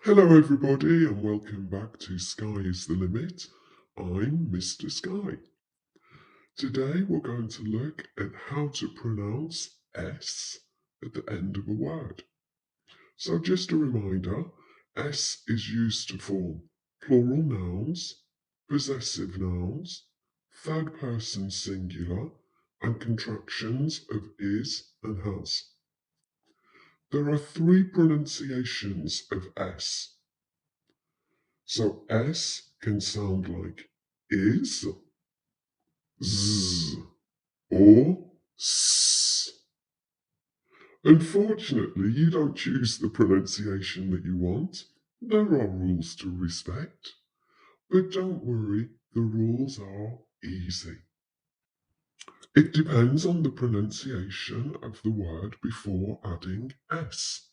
Hello everybody and welcome back to Sky is the Limit. I'm Mr. Sky. Today we're going to look at how to pronounce S at the end of a word. So just a reminder, S is used to form plural nouns, possessive nouns, third person singular, and contractions of is and has. There are three pronunciations of S. So S can sound like is, z, or s. Unfortunately, you don't choose the pronunciation that you want. There are rules to respect. But don't worry, the rules are easy. It depends on the pronunciation of the word before adding S.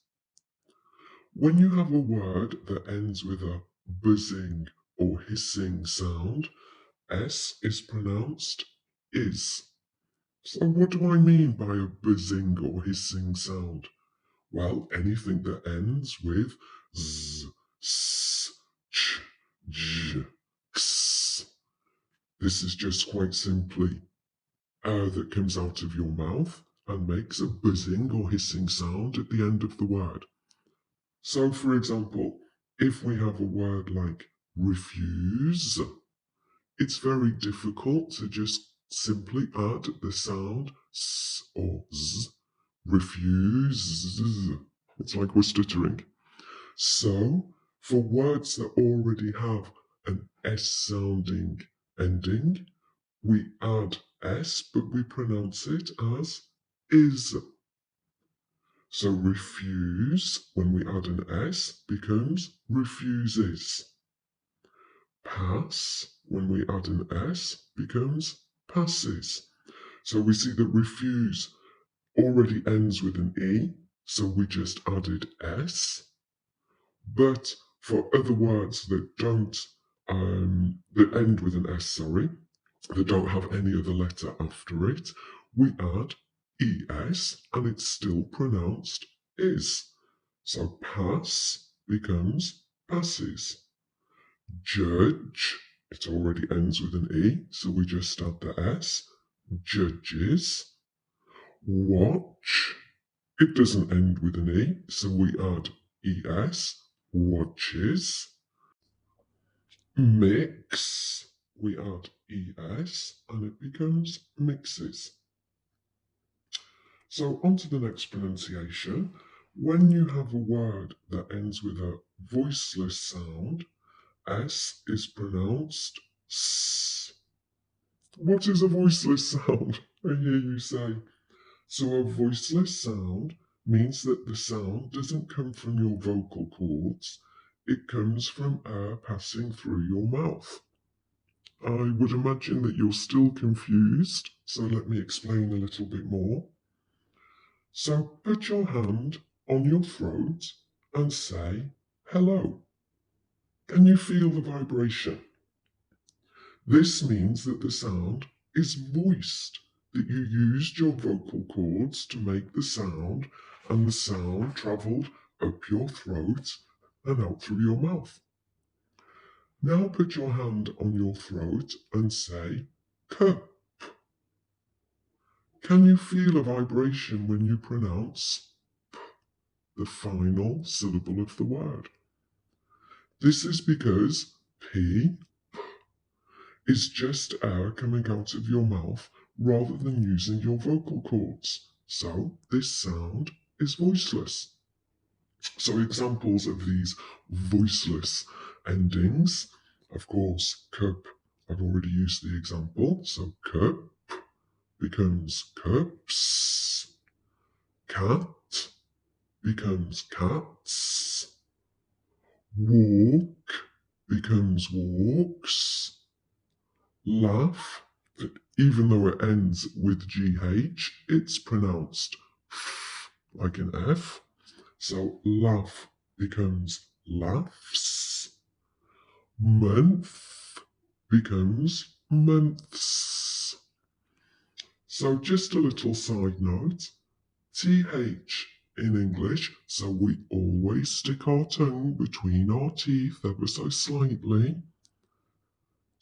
When you have a word that ends with a buzzing or hissing sound, S is pronounced is. So what do I mean by a buzzing or hissing sound? Well, anything that ends with z, s, ch, j, x. This is just quite simply air that comes out of your mouth and makes a buzzing or hissing sound at the end of the word. So, for example, if we have a word like refuse, it's very difficult to just simply add the sound s or z. Refuse. It's like we're stuttering. So, for words that already have an S sounding ending, we add S, but we pronounce it as is. So refuse, when we add an S, becomes refuses. Pass, when we add an S, becomes passes. So we see that refuse already ends with an E, so we just added S. But for other words that don't, that end with an S, that don't have any other letter after it, we add ES and it's still pronounced is. So pass becomes passes. Judge, it already ends with an E, so we just add the S. Judges. Watch, it doesn't end with an E, so we add ES. Watches. Mix, we add ES and it becomes mixes. So on to the next pronunciation. When you have a word that ends with a voiceless sound, S is pronounced S. What is a voiceless sound? I hear you say. So a voiceless sound means that the sound doesn't come from your vocal cords, it comes from air passing through your mouth. I would imagine that you're still confused, so let me explain a little bit more. So put your hand on your throat and say hello. Can you feel the vibration? This means that the sound is voiced, that you used your vocal cords to make the sound, and the sound travelled up your throat and out through your mouth. Now put your hand on your throat and say cup. Can you feel a vibration when you pronounce p, the final syllable of the word? This is because P is just air coming out of your mouth rather than using your vocal cords. So this sound is voiceless. So examples of these voiceless endings, of course, cup, I've already used the example, so cup becomes cups, cat becomes cats, walk becomes walks, laugh, even though it ends with GH, it's pronounced f like an F. So laugh becomes laughs. Month becomes months. So just a little side note, TH in English, so we always stick our tongue between our teeth ever so slightly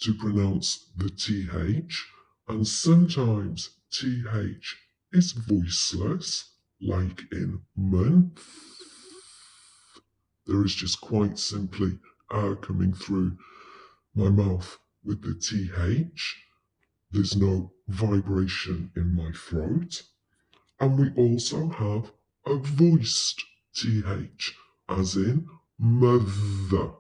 to pronounce the TH, and sometimes TH is voiceless, like in month. There is just quite simply air coming through my mouth with the TH. There's no vibration in my throat. And we also have a voiced TH, as in mother.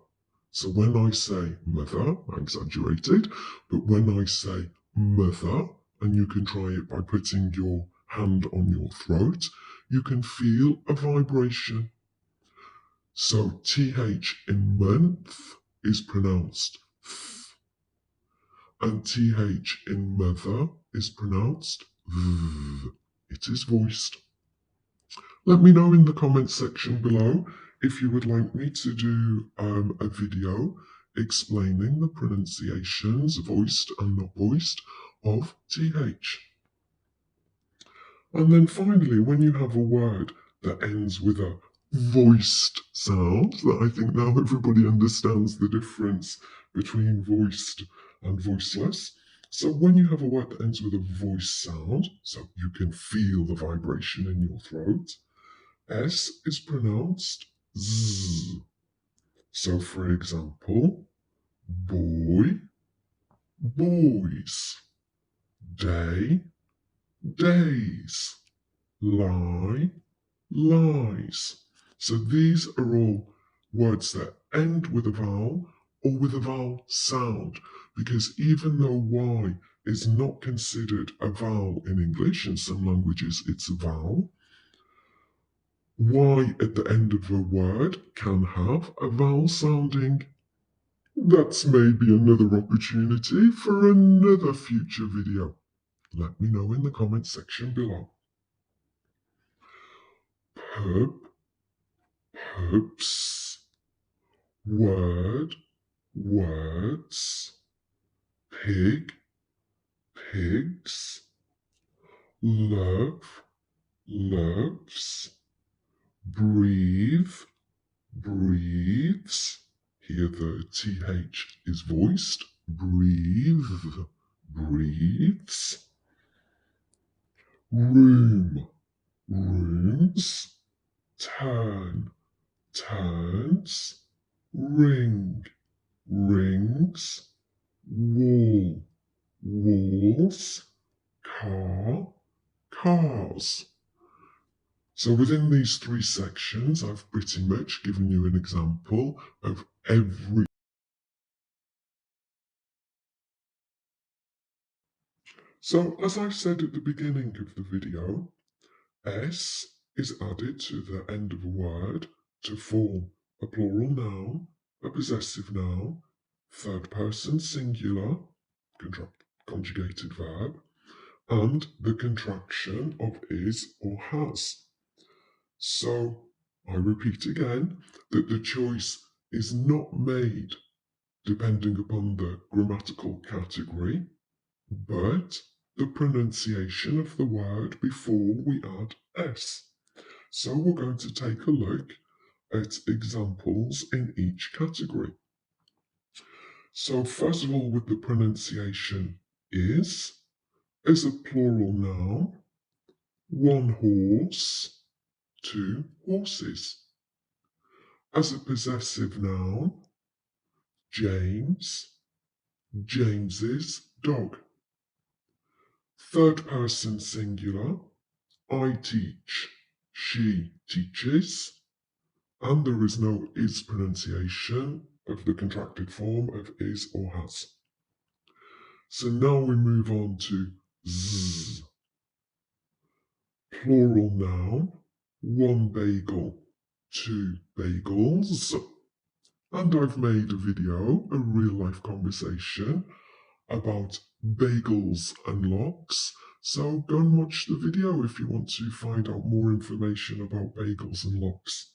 So when I say mother, I exaggerated, but when I say mother, and you can try it by putting your hand on your throat, you can feel a vibration. So TH in month is pronounced th, and TH in mother is pronounced v. It is voiced. Let me know in the comments section below if you would like me to do a video explaining the pronunciations, voiced and not voiced, of TH. And then finally, when you have a word that ends with a voiced sound, that I think now everybody understands the difference between voiced and voiceless. So when you have a word that ends with a voice sound, so you can feel the vibration in your throat, S is pronounced Z. So for example, boy, boys, day, days, lie, lies. So these are all words that end with a vowel or with a vowel sound, because even though Y is not considered a vowel in English, in some languages it's a vowel, Y at the end of a word can have a vowel sounding. That's maybe another opportunity for another future video. Let me know in the comment section below. Pub, pubs, word, words, pig, pigs, love, loves, breathe, breathes. Here the TH is voiced. Breathe, breathes. Room, rooms. Turn, turns. Ring, rings. Wall, walls. Car, cars. So within these three sections, I've pretty much given you an example of every. So as I said at the beginning of the video, S is added to the end of a word to form a plural noun, a possessive noun, third person singular, conjugated verb, and the contraction of is or has. So, I repeat again that the choice is not made depending upon the grammatical category, but the pronunciation of the word before we add S. So we're going to take a look at examples in each category. So first of all, with the pronunciation is a plural noun, one horse, two horses. As a possessive noun, James, James's dog. Third person singular, I teach, she teaches, and there is no is pronunciation of the contracted form of is or has. So now we move on to z. Plural noun, one bagel, two bagels. And I've made a video, a real life conversation about bagels and lox. So go and watch the video if you want to find out more information about bagels and lox.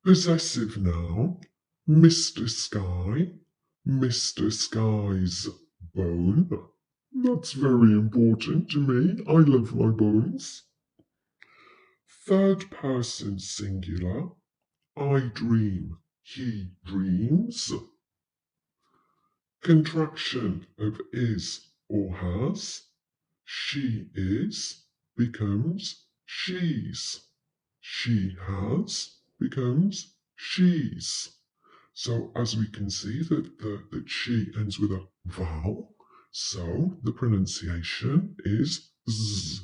Possessive noun, Mr. Sky, Mr. Sky's bone. That's very important to me. I love my bones. Third person singular, I dream, he dreams. Contraction of is or has, she is becomes she's. She has becomes she's. So as we can see that she ends with a vowel, so the pronunciation is z.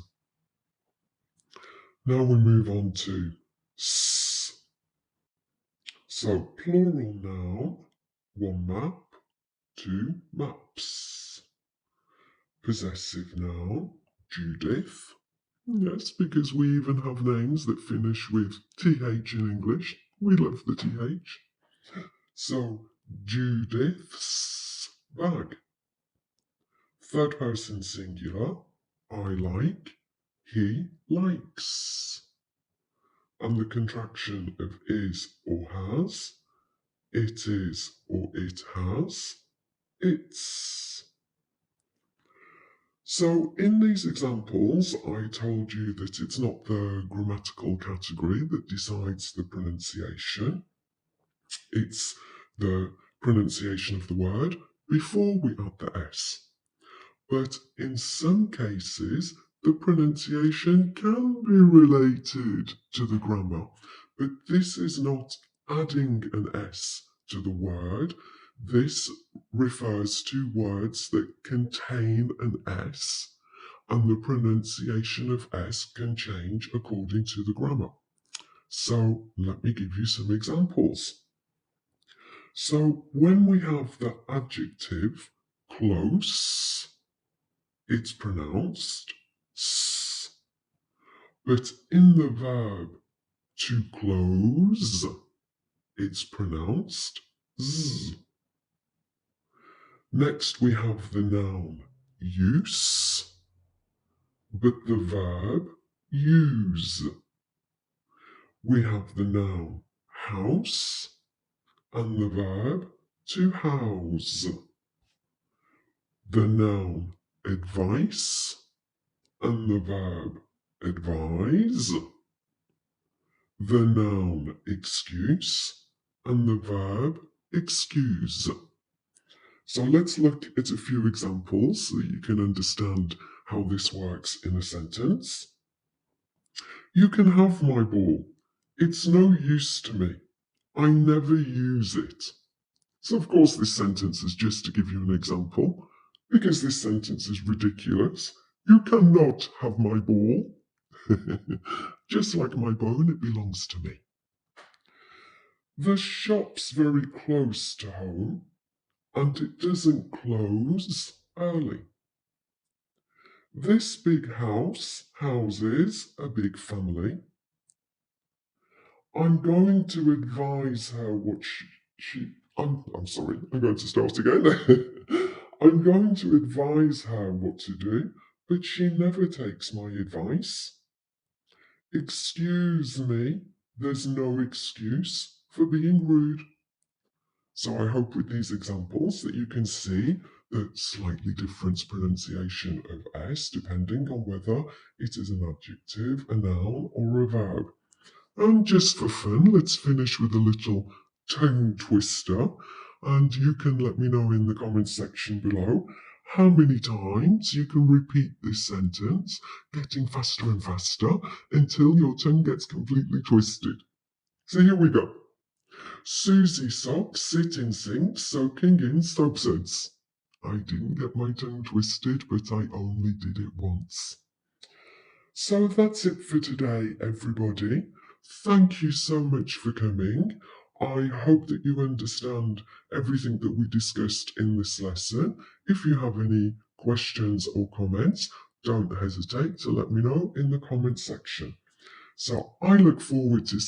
Now we move on to s. So plural noun, one map, two maps. Possessive noun, Judith. Yes, because we even have names that finish with th in English. We love the th. So Judith's bag. Third person singular, I like, he likes. And the contraction of is or has, it is or it has, it's. So in these examples, I told you that it's not the grammatical category that decides the pronunciation. It's the pronunciation of the word before we add the S. But in some cases, the pronunciation can be related to the grammar. But this is not adding an S to the word. This refers to words that contain an S, and the pronunciation of S can change according to the grammar. So let me give you some examples. So when we have the adjective close, it's pronounced s. But in the verb to close, it's pronounced z. Next we have the noun use, but the verb use. We have the noun house and the verb to house. The noun advice and the verb advise. The noun excuse and the verb excuse. So let's look at a few examples so you can understand how this works in a sentence. You can have my ball. It's no use to me. I never use it. So of course this sentence is just to give you an example, because this sentence is ridiculous. You cannot have my ball. Just like my bone, it belongs to me. The shop's very close to home, and it doesn't close early. This big house houses a big family. I'm going to advise her what I'm sorry, I'm going to start again. I'm going to advise her what to do, but she never takes my advice. Excuse me, there's no excuse for being rude. So I hope with these examples that you can see the slightly different pronunciation of S depending on whether it is an adjective, a noun, or a verb. And just for fun, let's finish with a little tongue twister. And you can let me know in the comments section below how many times you can repeat this sentence, getting faster and faster until your tongue gets completely twisted. So here we go. Susie socks sit in sink, soaking in soap suds. I didn't get my tongue twisted, but I only did it once. So that's it for today, everybody. Thank you so much for coming. I hope that you understand everything that we discussed in this lesson. If you have any questions or comments, don't hesitate to let me know in the comment section. So I look forward to